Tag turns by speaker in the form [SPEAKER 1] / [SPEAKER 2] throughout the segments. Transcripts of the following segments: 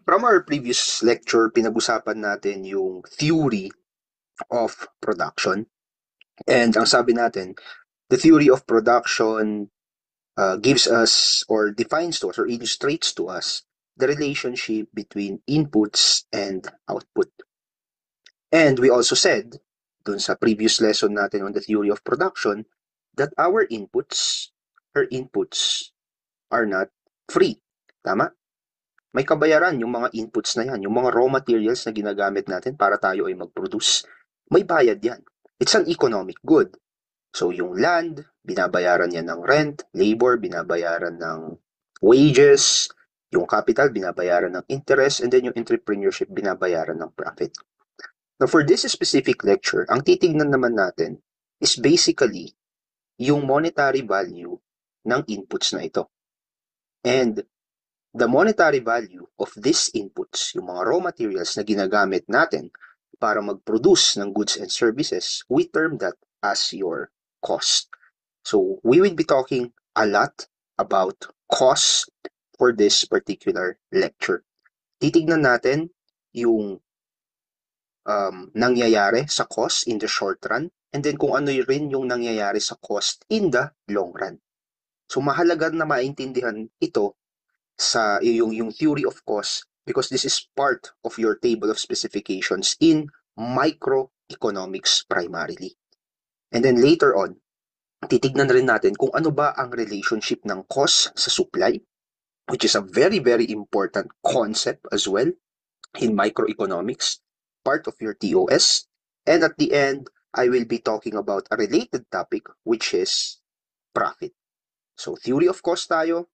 [SPEAKER 1] From our previous lecture, pinag-usapan natin yung theory of production. And ang sabi natin, the theory of production gives us or defines to us or illustrates to us the relationship between inputs and output. And we also said, dun sa previous lesson natin on the theory of production, that our inputs are not free. Tama? May kabayaran yung mga inputs na yan, yung mga raw materials na ginagamit natin para tayo ay mag-produce. May bayad yan. It's an economic good. So yung land, binabayaran yan ng rent, labor, binabayaran ng wages, yung capital, binabayaran ng interest, and then yung entrepreneurship, binabayaran ng profit. Now for this specific lecture, ang titignan naman natin is basically yung monetary value ng inputs na ito. And the monetary value of these inputs, yung mga raw materials na ginagamit natin para mag-produce ng goods and services, we term that as your cost. So we will be talking a lot about cost for this particular lecture. Titignan natin yung nangyayari sa cost in the short run, and then kung ano rin yung nangyayari sa cost in the long run. So mahalaga na maintindihan ito sa yung theory of cost because this is part of your table of specifications in microeconomics primarily. And then later on, titignan rin natin kung ano ba ang relationship ng cost sa supply, which is a very, very important concept as well in microeconomics, part of your TOS. And at the end, I will be talking about a related topic, which is profit. So theory of cost tayo,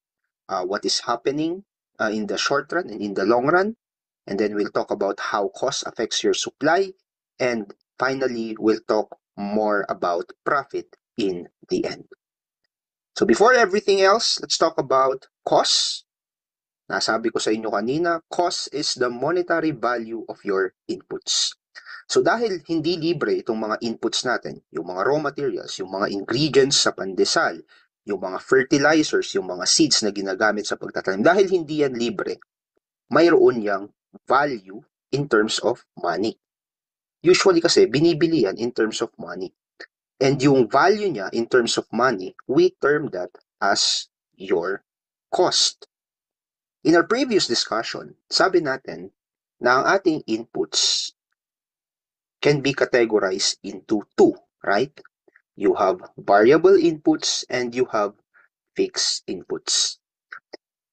[SPEAKER 1] what is happening in the short run and in the long run. And then we'll talk about how cost affects your supply. And finally, we'll talk more about profit in the end. So before everything else, let's talk about cost. Nasabi ko sa inyo kanina, cost is the monetary value of your inputs. So dahil hindi libre itong mga inputs natin, yung mga raw materials, yung mga ingredients sa pandesal, yung mga fertilizers, yung mga seeds na ginagamit sa pagtatanim, dahil hindi yan libre, mayroon yang value in terms of money. Usually kasi, binibili yan in terms of money. And yung value niya in terms of money, we term that as your cost. In our previous discussion, sabi natin na ang ating inputs can be categorized into two, right? You have variable inputs and you have fixed inputs.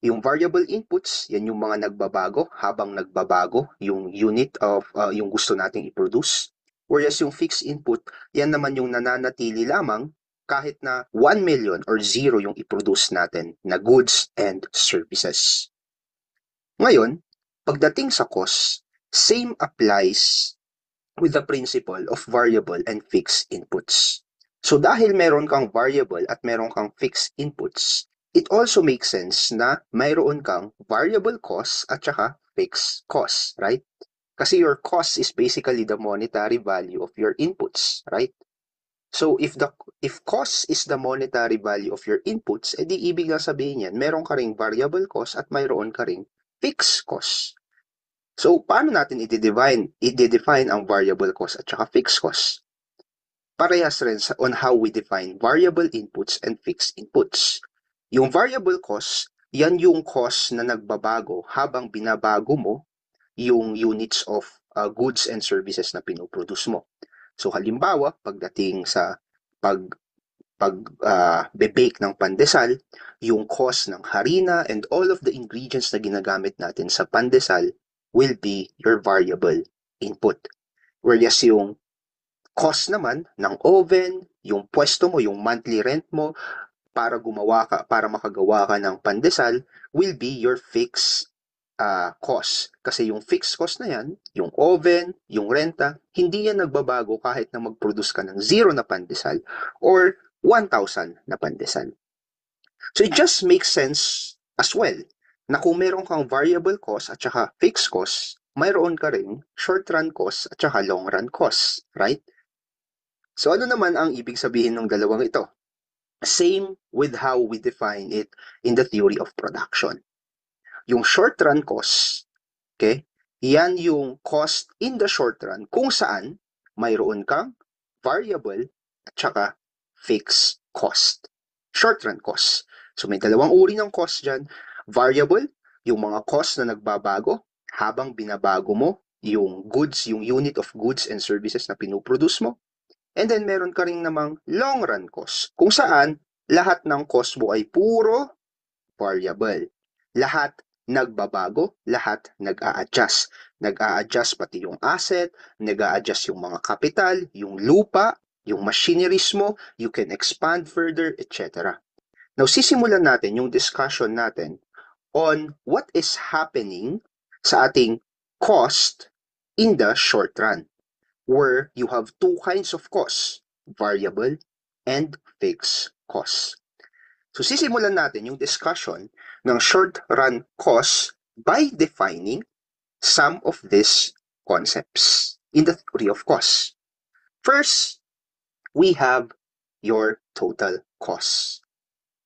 [SPEAKER 1] Yung variable inputs, yan yung mga nagbabago habang nagbabago yung unit of yung gusto nating i-produce. Whereas yung fixed input, yan naman yung nananatili lamang kahit na 1 million or 0 yung i-produce natin na goods and services. Ngayon, pagdating sa cost, same applies with the principle of variable and fixed inputs. So dahil meron kang variable at meron kang fixed inputs, it also makes sense na mayroon kang variable cost at saka fixed cost, right? Kasi your cost is basically the monetary value of your inputs, right? So if cost is the monetary value of your inputs, edi ibig lang sabihin yan, meron ka ring variable cost at mayroon ka ring fixed cost. So, paano natin i-define ang variable cost at saka fixed cost? Parehas rin on how we define variable inputs and fixed inputs. Yung variable cost, yan yung cost na nagbabago habang binabago mo yung units of goods and services na pinoproduce mo. So, halimbawa, pagdating sa bake ng pandesal, yung cost ng harina and all of the ingredients na ginagamit natin sa pandesal will be your variable input. Whereas yung cost naman ng oven, yung pwesto mo, yung monthly rent mo para makagawa ka ng pandesal will be your fixed cost. Kasi yung fixed cost na yan, yung oven, yung renta, hindi yan nagbabago kahit na mag-produce ka ng 0 na pandesal or 1,000 na pandesal. So it just makes sense as well na kung meron kang variable cost at saka fixed cost, mayroon ka ring short-run cost at saka long-run cost, right? So ano naman ang ibig sabihin ng dalawang ito? Same with how we define it in the theory of production. Yung short-run cost, Okay? Yan yung cost in the short run kung saan mayroon kang variable at saka fixed cost. Short run cost. So may dalawang uri ng cost dyan. Variable, yung mga cost na nagbabago habang binabago mo yung goods, yung unit of goods and services na pinuproduce mo. And then meron ka rin namang long run cost kung saan lahat ng cost mo ay puro variable. Lahat nagbabago, lahat nag-a-adjust. Nag-a-adjust pati yung asset, nag-a-adjust yung mga capital, yung lupa, yung machineries mo, you can expand further, etc. Now, sisimulan natin yung discussion natin on what is happening sa ating cost in the short run, where you have two kinds of costs, variable and fixed costs. So sisimulan natin yung discussion ng short-run costs by defining some of these concepts in the theory of costs. First, we have your total cost.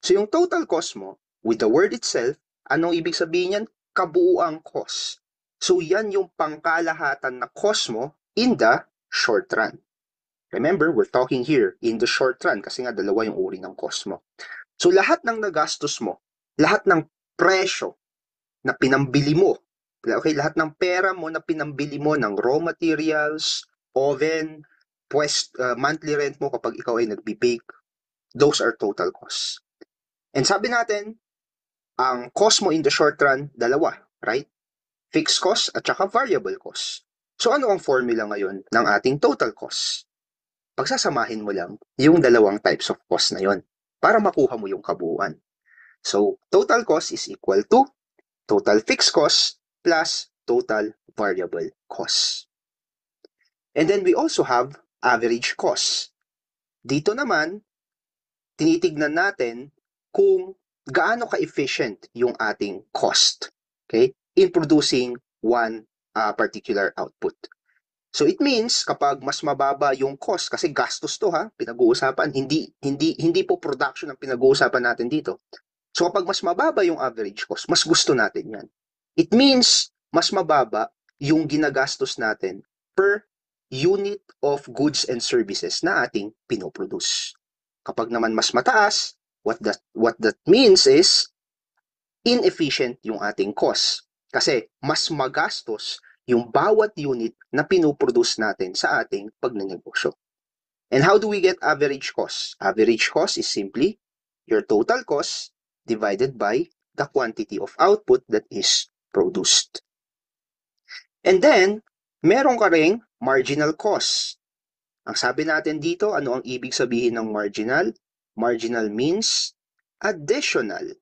[SPEAKER 1] So yung total cost mo, with the word itself, anong ibig sabihin yan? Kabuuang cost. So yan yung pangkalahatan na cost mo in the short run. Remember, we're talking here in the short run kasi nga dalawa yung uri ng cost mo. So lahat ng nagastos mo, lahat ng presyo na pinambili mo, okay, lahat ng pera mo na pinambili mo ng raw materials, oven, monthly rent mo kapag ikaw ay nagbi-bake, those are total costs. And sabi natin, ang cost mo in the short run, dalawa, right? Fixed cost at saka variable cost. So ano ang formula ngayon ng ating total cost? Pagsasamahin mo lang yung dalawang types of cost na yon para makuha mo yung kabuuan. So, total cost is equal to total fixed cost plus total variable cost. And then we also have average cost. Dito naman, tinitignan natin kung gaano ka-efficient yung ating cost, okay, in producing one particular output. So it means kapag mas mababa yung cost, kasi gastos to ha, pinag-uusapan, hindi po production ang pinag-uusapan natin dito. So kapag mas mababa yung average cost, mas gusto natin yan. It means mas mababa yung ginagastos natin per unit of goods and services na ating pinoproduce. Kapag naman mas mataas, what that means is inefficient yung ating cost. Kasi mas magastos yung bawat unit na pinuproduce natin sa ating pagnenegosyo. And how do we get average cost? Average cost is simply your total cost divided by the quantity of output that is produced. And then, meron ka ring marginal cost. Ang sabi natin dito, ano ang ibig sabihin ng marginal? Marginal means additional.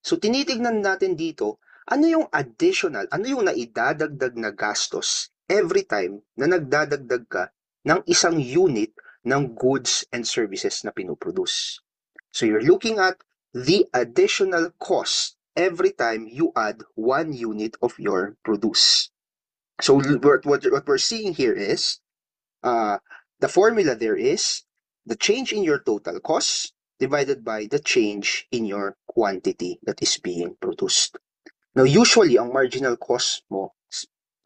[SPEAKER 1] So, tinitignan natin dito, ano yung additional, ano yung naidadagdag na gastos every time na nagdadagdag ka ng isang unit ng goods and services na pinuproduce. So you're looking at the additional cost every time you add one unit of your produce. So what we're seeing here is, the formula there is the change in your total cost divided by the change in your quantity that is being produced. Now, usually, ang marginal cost mo,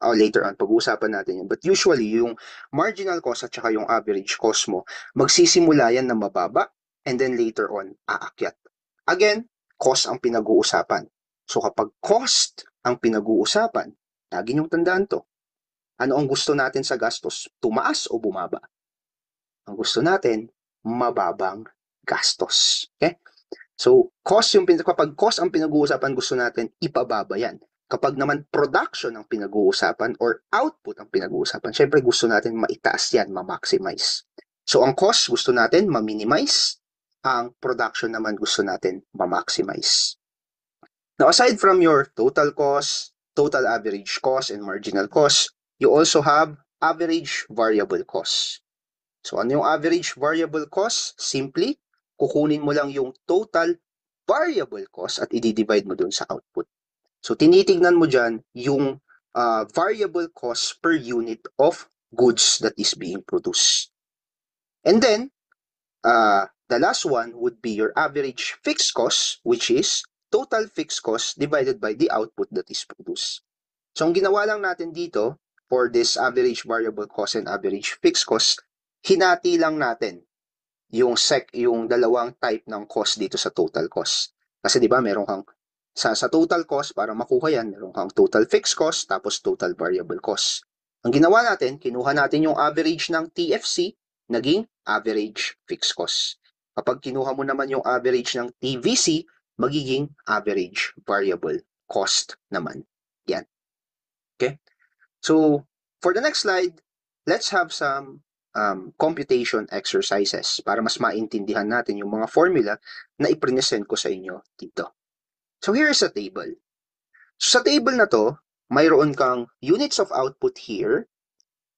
[SPEAKER 1] later on, pag-uusapan natin yun, but usually, yung marginal cost at saka yung average cost mo, magsisimula yan na mababa, and then later on, aakyat. Again, cost ang pinag-uusapan. So, kapag cost ang pinag-uusapan, lagi niyong tandaan to. Ano ang gusto natin sa gastos? Tumaas o bumaba? Ang gusto natin, mababang gastos. Okay? So, kapag cost ang pinag-uusapan, gusto natin ipababa yan. Kapag naman production ang pinag-uusapan or output ang pinag-uusapan, syempre gusto natin maitaas yan, ma-maximize. So, ang cost gusto natin ma-minimize, ang production naman gusto natin ma-maximize. Now, aside from your total cost, total average cost, and marginal cost, you also have average variable cost. So, ano yung average variable cost? Simply, kukunin mo lang yung total variable cost at i-divide mo dun sa output. So, tinitignan mo dyan yung variable cost per unit of goods that is being produced. And then, the last one would be your average fixed cost, which is total fixed cost divided by the output that is produced. So ang ginawa lang natin dito for this average variable cost and average fixed cost, hinati lang natin yung dalawang type ng cost dito sa total cost. Kasi 'di ba, meron kang sa total cost, para makuha yan, meron kang total fixed cost tapos total variable cost. Ang ginawa natin, kinuha natin yung average ng TFC, naging average fixed cost. Kapag kinuha mo naman yung average ng TVC, magiging average variable cost naman. Yan. Okay? So, for the next slide, let's have some computation exercises para mas maintindihan natin yung mga formula na ipresent ko sa inyo dito. So, here is a table. So, sa table na to, mayroon kang units of output here,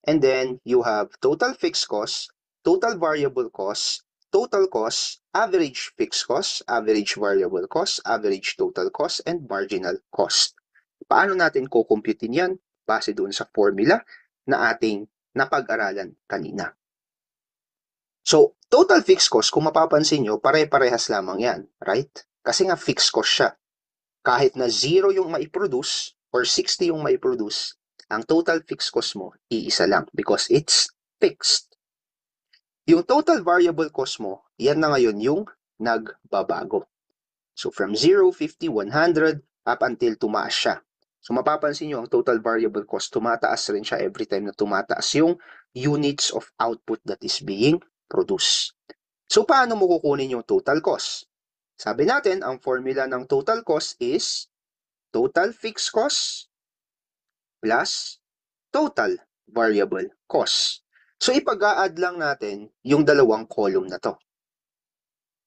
[SPEAKER 1] and then you have total fixed cost, total variable cost, total cost, average fixed cost, average variable cost, average total cost, and marginal cost. Paano natin kukumputin yan? Base doon sa formula na ating napag-aralan kanina. So, total fixed cost, kung mapapansin nyo, pare-parehas lamang yan, right? Kasi nga fixed cost siya. Kahit na 0 yung maiproduce or 60 yung maiproduce, ang total fixed cost mo, iisa lang because it's fixed. Yung total variable cost mo, yan na ngayon yung nagbabago. So, from 0, 50, 100, up until tumaas siya. So, mapapansin nyo, ang total variable cost, tumataas rin siya every time na tumataas yung units of output that is being produced. So, paano mo kukunin yung total cost? Sabi natin, ang formula ng total cost is total fixed cost plus total variable cost. So, ipag-a-add lang natin yung dalawang column na to.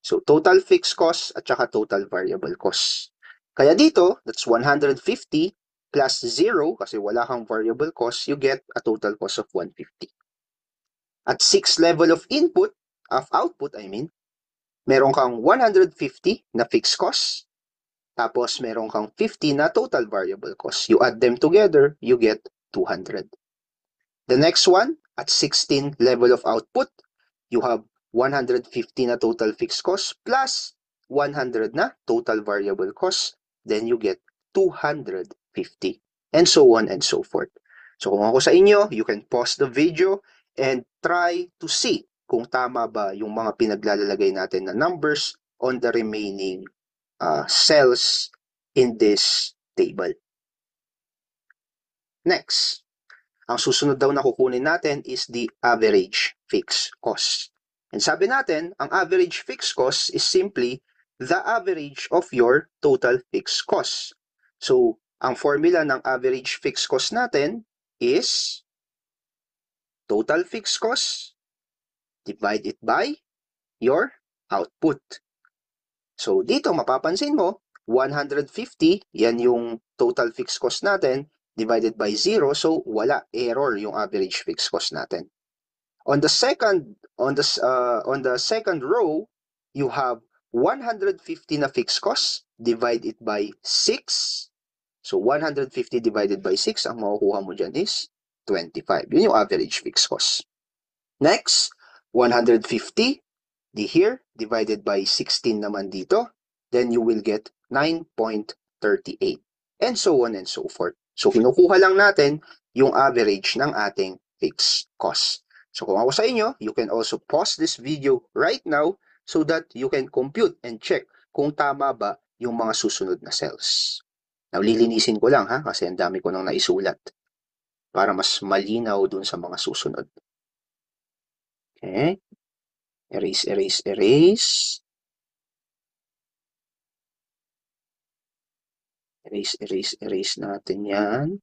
[SPEAKER 1] So, total fixed cost at saka total variable cost. Kaya dito, that's 150 plus 0, kasi wala kang variable cost, you get a total cost of 150. At 6 level of output, meron kang 150 na fixed cost, tapos meron kang 50 na total variable cost. You add them together, you get 200. The next one, at 16 level of output, you have 150 na total fixed cost plus 100 na total variable cost. Then you get 250. And so on and so forth. So kung ako sa inyo, you can pause the video and try to see kung tama ba yung mga pinaglalagay natin na numbers on the remaining cells in this table. Next, ang susunod daw na kukunin natin is the average fixed cost. And sabi natin, ang average fixed cost is simply the average of your total fixed cost. So, ang formula ng average fixed cost natin is total fixed cost, divide it by your output. So, dito mapapansin mo, 150, yan yung total fixed cost natin, divided by 0, so wala, error yung average fixed cost natin. On the second row, you have 150 na fixed cost, divide it by 6. So 150 divided by 6, ang makukuha mo dyan is 25. Yun yung average fixed cost. Next, 150 here divided by 16 naman dito, then you will get 9.38. And so on and so forth. So kinukuha lang natin yung average ng ating fixed cost. So kung ako sa inyo, you can also pause this video right now so that you can compute and check kung tama ba yung mga susunod na cells. Now, lilinisin ko lang ha, kasi ang dami ko nang naisulat para mas malinaw dun sa mga susunod. Okay. Erase, erase, erase. Erase, erase, erase natin yan.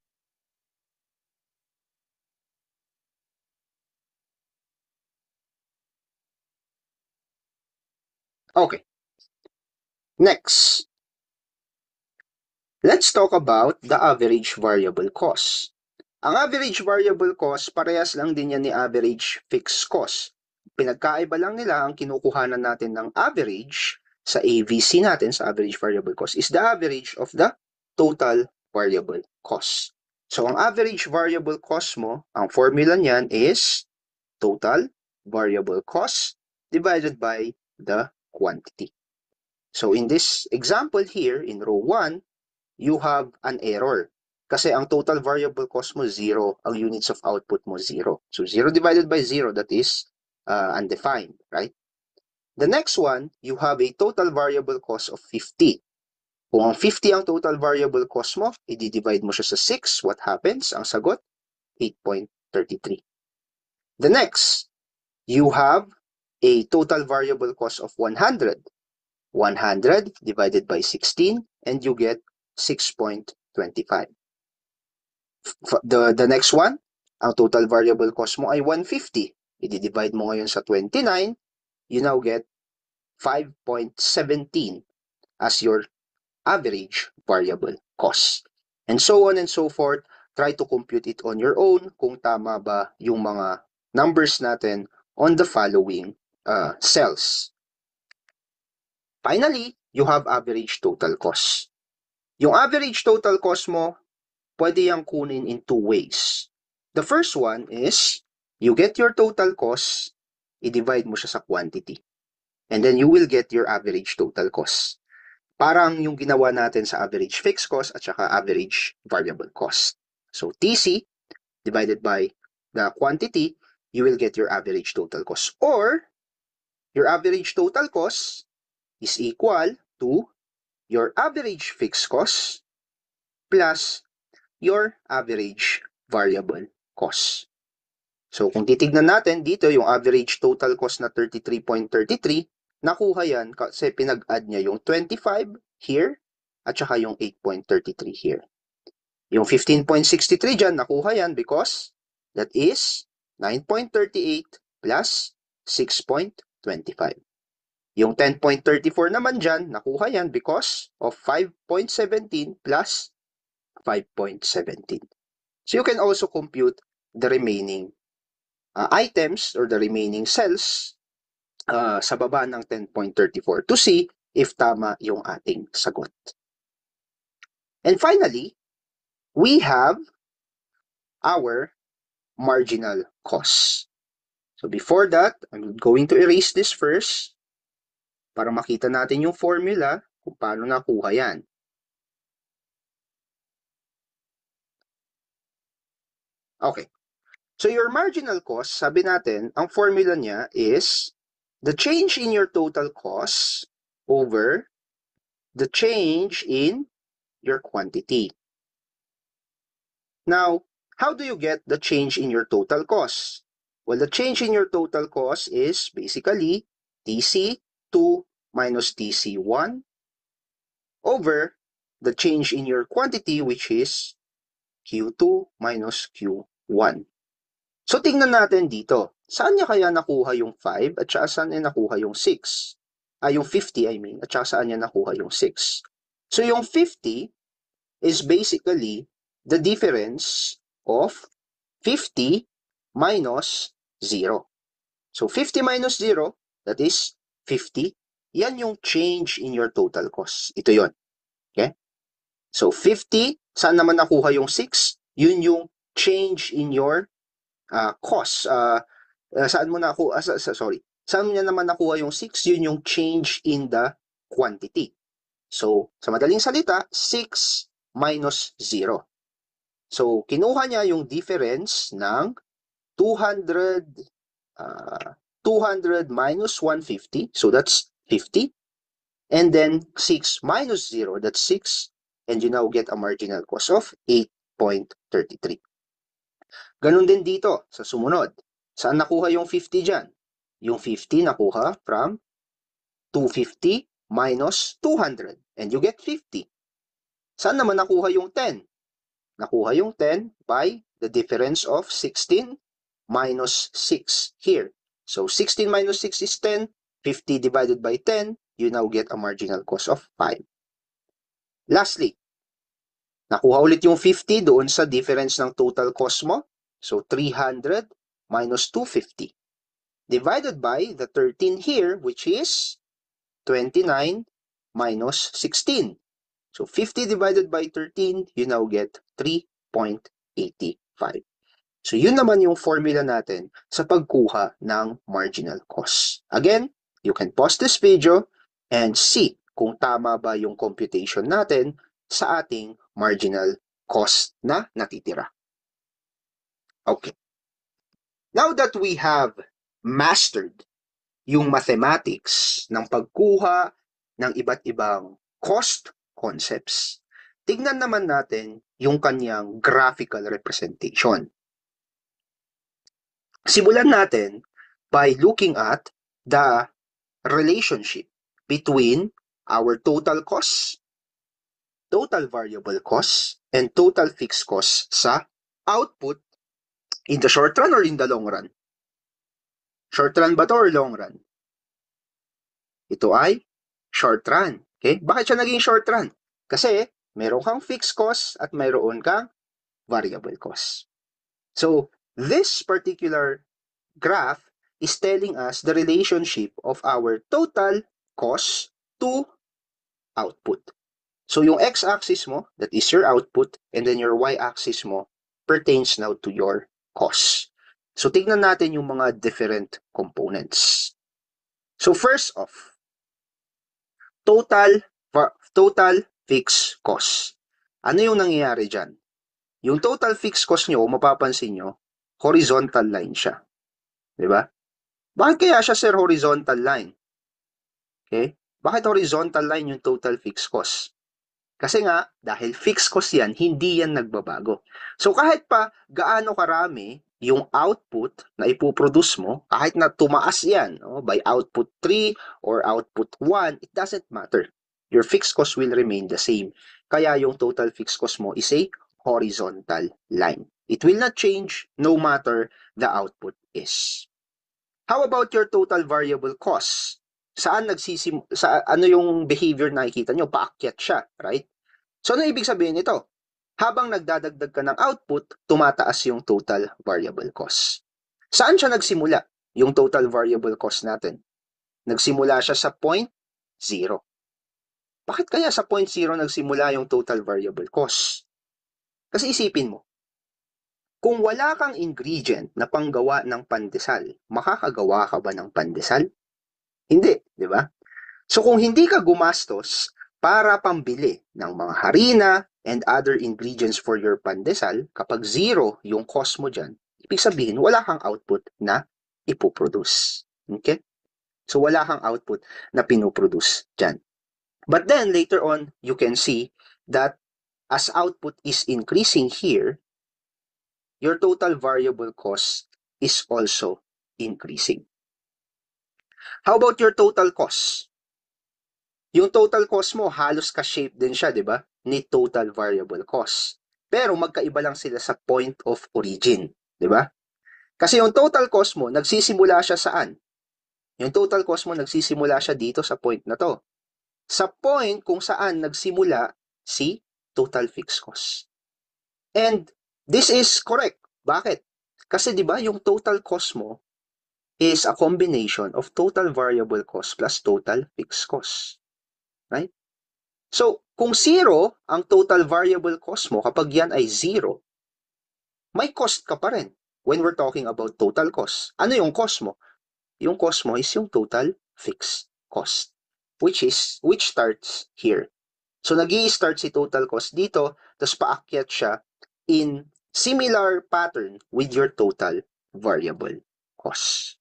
[SPEAKER 1] Okay. Next, let's talk about the average variable cost. Ang average variable cost, parehas lang din yan ni average fixed cost. Pinagkaiba lang nila, ang kinukuhanan natin ng average sa AVC natin, sa average variable cost, is the average of the total variable cost. So, ang average variable cost mo, ang formula niyan is total variable cost divided by the quantity. So in this example here, in row 1, you have an error. Kasi ang total variable cost mo 0, ang units of output mo 0. So 0 divided by 0, that is undefined, right? The next one, you have a total variable cost of 50. Kung ang 50 ang total variable cost mo, i-divide mo siya sa 6, what happens? Ang sagot, 8.33. The next, you have a total variable cost of 100. 100 divided by 16, and you get 6.25. The next one, ang total variable cost mo ay 150. I-divide mo ngayon sa 29, you now get 5.17 as your average variable cost. And so on and so forth. Try to compute it on your own kung tama ba yung mga numbers natin on the following cells. Finally, you have average total cost. Yung average total cost mo, pwede yang kunin in two ways. The first one is, you get your total cost, i-divide mo siya sa quantity. And then you will get your average total cost. Parang yung ginawa natin sa average fixed cost at saka average variable cost. So TC divided by the quantity, you will get your average total cost. Or, your average total cost is equal to your average fixed cost plus your average variable cost. So kung titignan natin dito, yung average total cost na 33.33, nakuha yan kasi pinag-add niya yung 25 here at saka yung 8.33 here. Yung 15.63 dyan, nakuha yan because that is 9.38 plus 6.25. Yung 10.34 naman dyan, nakuha yan because of 5.17 plus 5.17. So you can also compute the remaining items or the remaining cells sa baba ng 10.34 to see if tama yung ating sagot. And finally, we have our marginal cost. So before that, I'm going to erase this first para makita natin yung formula kung paano nakuha yan. Okay. So your marginal cost, sabi natin, ang formula niya is the change in your total cost over the change in your quantity. Now, how do you get the change in your total cost? Well, the change in your total cost is basically TC2 minus TC1 over the change in your quantity, which is Q2 minus Q1. So, tingnan natin dito. Saan niya kaya nakuha yung 5 at saan niya nakuha yung 6? Yung 50, I mean, at saan niya nakuha yung 6? So, yung 50 is basically the difference of 50 minus 0. So, 50 minus 0, that is 50. Yan yung change in your total cost. Ito yon. Okay? So, 50, saan naman nakuha yung 6? Yun yung change in your cost. Saan mo nakuha? Saan niya naman nakuha yung 6? Yun yung change in the quantity. So, sa madaling salita, 6 minus 0. So, kinuha niya yung difference ng 200 minus 150. So, that's 50. And then 6 minus 0, that's 6. And you now get a marginal cost of 8.33. Ganun din dito sa sumunod. Saan nakuha yung 50 dyan? Yung 50 nakuha from 250 minus 200. And you get 50. Saan naman nakuha yung 10? Nakuha yung 10 by the difference of 16 minus 6 here. So 16 minus 6 is 10. 50 divided by 10, you now get a marginal cost of 5. Lastly, nakuha ulit yung 50 doon sa difference ng total cost mo. So 300 minus 250 divided by the 13 here, which is 29 minus 16. So 50 divided by 13, you now get 3.85. So yun naman yung formula natin sa pagkuha ng marginal cost. Again, you can pause this video and see kung tama ba yung computation natin sa ating marginal cost na natitira. Okay. Now that we have mastered yung mathematics ng pagkuha ng iba't ibang cost concepts, tignan naman natin yung kanyang graphical representation. Simulan natin by looking at the relationship between our total costs, total variable costs, and total fixed costs sa output in the short run or in the long run. Short run ba to or long run? Ito ay short run. Okay? Bakit siya naging short run? Kasi meron kang fixed cost at mayroon kang variable cost. So, this particular graph is telling us the relationship of our total cost to output. So, yung x-axis mo, that is your output, and then your y-axis mo pertains now to your cost. So, tignan natin yung mga different components. So, first off, total fixed cost. Ano yung nangyayari dyan? Yung total fixed cost nyo, mapapansin nyo, horizontal line siya. Diba? Bakit kaya siya, sir, horizontal line? Okay? Bakit horizontal line yung total fixed cost? Kasi nga, dahil fixed cost yan, hindi yan nagbabago. So kahit pa gaano karami yung output na ipoproduce mo, kahit na tumaas yan by output 3 or output 1, it doesn't matter. Your fixed cost will remain the same. Kaya yung total fixed cost mo is a horizontal line. It will not change no matter the output is. How about your total variable costs? Ano yung behavior na nakikita nyo? Paakyat siya, right? So, ano ibig sabihin nito? Habang nagdadagdag ka ng output, tumataas yung total variable cost. Saan siya nagsimula? Yung total variable cost natin. Nagsimula siya sa point 0. Bakit kaya sa point 0 nagsimula yung total variable cost? Kasi isipin mo, kung wala kang ingredient na panggawa ng pandesal, makakagawa ka ba ng pandesal? Hindi, di ba? So kung hindi ka gumastos para pambili ng mga harina and other ingredients for your pandesal, kapag 0 yung cost mo dyan, ibig sabihin wala kang output na ipoproduce. Okay? So wala kang output na pinoproduce dyan. But then later on, you can see that as output is increasing here, your total variable cost is also increasing. How about your total cost? Yung total cost mo, halos ka-shape din siya, di ba? Ni total variable cost. Pero magkaiba lang sila sa point of origin, di ba? Kasi yung total cost mo, nagsisimula siya saan? Yung total cost mo, nagsisimula siya dito sa point na to. Sa point kung saan nagsimula si total fixed cost. And this is correct. Bakit? Kasi di ba yung total cost mo is a combination of total variable cost plus total fixed cost. Right? So, kung 0 ang total variable cost mo, kapag yan ay 0, may cost ka pa rin when we're talking about total cost. Ano yung cost mo? Yung cost mo is yung total fixed cost, which starts here. So, nag-i-start si total cost dito, tapos paakyat siya in similar pattern with your total variable cost.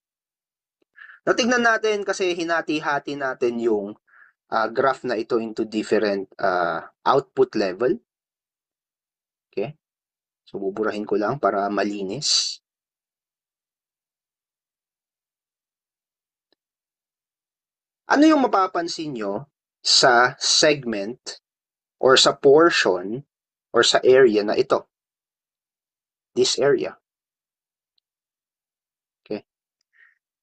[SPEAKER 1] Now, tignan natin kasi hinati-hati natin yung graph na ito into different output level. Okay? So, buburahin ko lang para malinis. Ano yung mapapansin nyo sa segment or sa portion or sa area na ito? This area. Okay?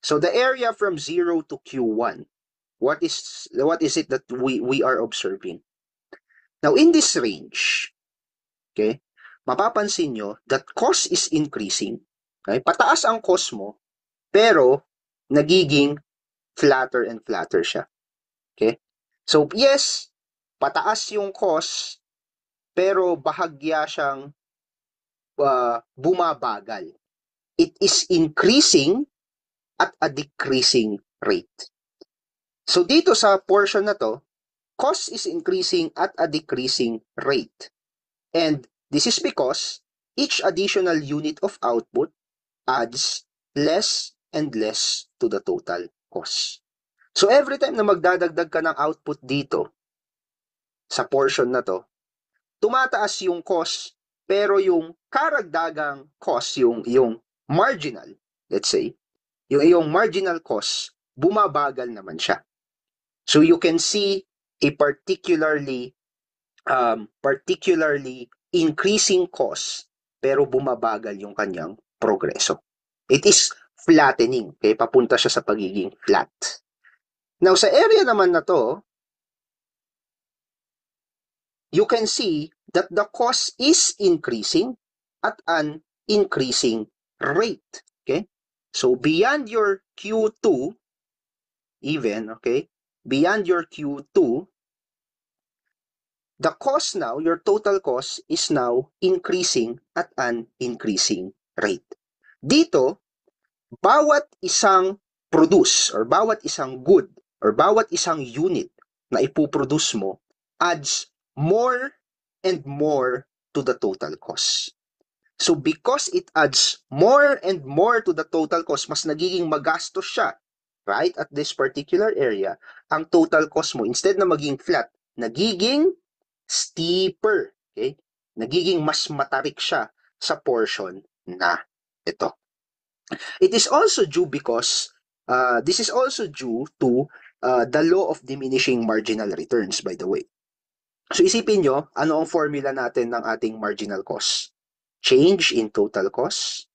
[SPEAKER 1] So, the area from 0 to Q1, what is it that we are observing? Now, in this range, okay, mapapansin nyo that cost is increasing. Okay? Pataas ang cost mo, pero nagiging flatter and flatter siya. Okay? So, yes, pataas yung cost, pero bahagya siyang bumabagal. It is increasing at a decreasing rate. So, dito sa portion na to, cost is increasing at a decreasing rate. And this is because each additional unit of output adds less and less to the total cost. So every time na magdadagdag ka ng output dito, sa portion na to, tumataas yung cost, pero yung karagdagang cost, yung marginal, let's say, yung marginal cost, bumabagal naman siya. So you can see a particularly increasing cost, pero bumabagal yung kanyang progreso. It is flattening, okay? Papunta siya sa pagiging flat. Now, sa area naman na to, you can see that the cost is increasing at an increasing rate, okay? So, beyond your Q2, even, okay, beyond your Q2, the cost now, your total cost is now increasing at an increasing rate. Dito, bawat isang produce or bawat isang good or bawat isang unit na ipuproduce mo adds more and more to the total cost. So because it adds more and more to the total cost, mas nagiging magastos siya, right? At this particular area, ang total cost mo, instead na maging flat, nagiging steeper, okay? Nagiging mas matarik siya sa portion na ito. It is also due because, this is also due to the law of diminishing marginal returns, by the way. So isipin nyo, ano ang formula natin ng ating marginal cost? Change in total cost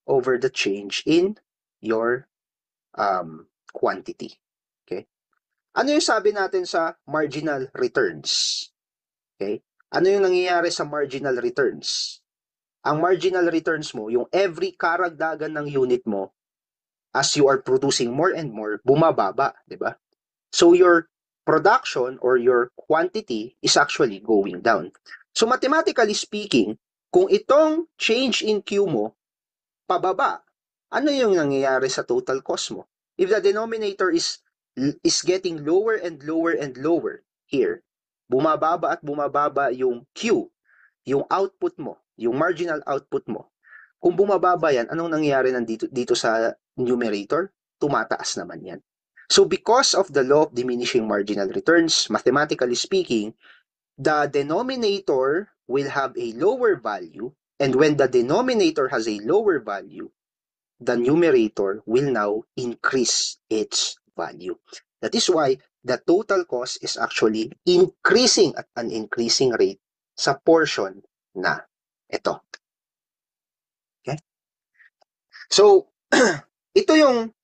[SPEAKER 1] over the change in your quantity. Okay? Ano yung sabi natin sa marginal returns? Okay? Ano yung nangyayari sa marginal returns? Ang marginal returns mo, yung every karagdagan ng unit mo, as you are producing more and more, bumababa, di ba? So your production or your quantity is actually going down. So mathematically speaking, kung itong change in Q mo, pababa, ano yung nangyayari sa total cost mo? If the denominator is getting lower and lower and lower here, bumababa at bumababa yung Q, yung output mo, yung marginal output mo. Kung bumababa yan, anong nangyayari dito sa numerator? Tumataas naman yan. So because of the law of diminishing marginal returns, mathematically speaking, the denominator will have a lower value, and when the denominator has a lower value, the numerator will now increase its value. That is why the total cost is actually increasing at an increasing rate sa portion na ito. Okay? So, ito yung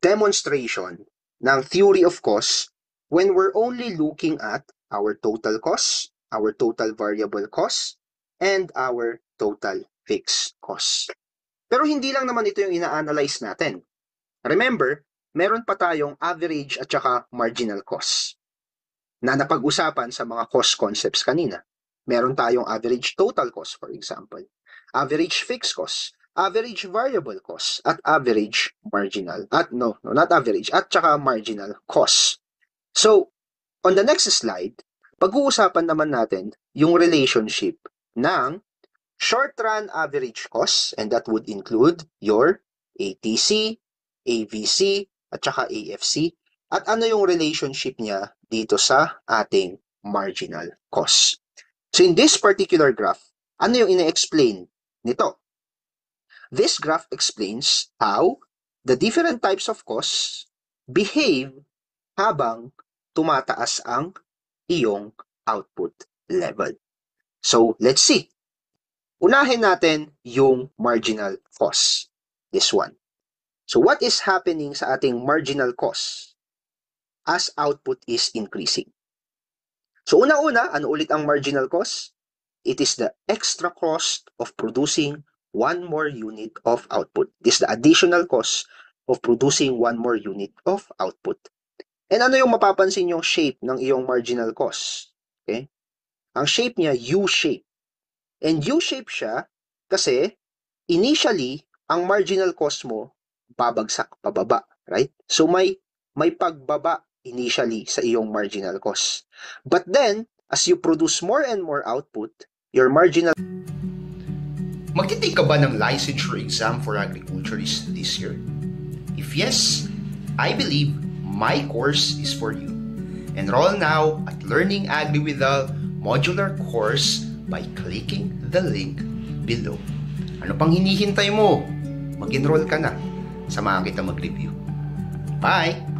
[SPEAKER 1] demonstration ng theory of cost when we're only looking at our total cost, our total variable cost, and our total fixed cost. Pero hindi lang naman ito yung ina-analyze natin. Remember, meron pa tayong average at saka marginal cost na napag-usapan sa mga cost concepts kanina. Meron tayong average total cost, for example, average fixed cost, average variable cost, at average marginal, not average, at saka marginal cost. So, on the next slide, pag-uusapan naman natin yung relationship ng short-run average cost, and that would include your ATC, AVC, at saka AFC, at ano yung relationship niya dito sa ating marginal cost. So in this particular graph, ano yung ina-explain nito? This graph explains how the different types of costs behave habang tumataas ang iyong output level. So, let's see. Unahin natin yung marginal cost. This one. So, what is happening sa ating marginal cost as output is increasing? So, una-una, ano ulit ang marginal cost? It is the extra cost of producing one more unit of output. This is the additional cost of producing one more unit of output. And ano yung mapapansin yung shape ng iyong marginal cost? Okay? Ang shape niya, U-shape. And U-shape siya kasi initially, ang marginal cost mo babagsak pababa, right? So may pagbaba initially sa iyong marginal cost. But then, as you produce more and more output, your marginal... Magtitake ka ba ng licensure exam for agriculturists this year? If yes, I believe my course is for you. Enroll now at Learning Agri with the modular course by clicking the link below. Ano pang hinihintay mo? Mag-enroll ka na. Samahan kita mag-review. Bye!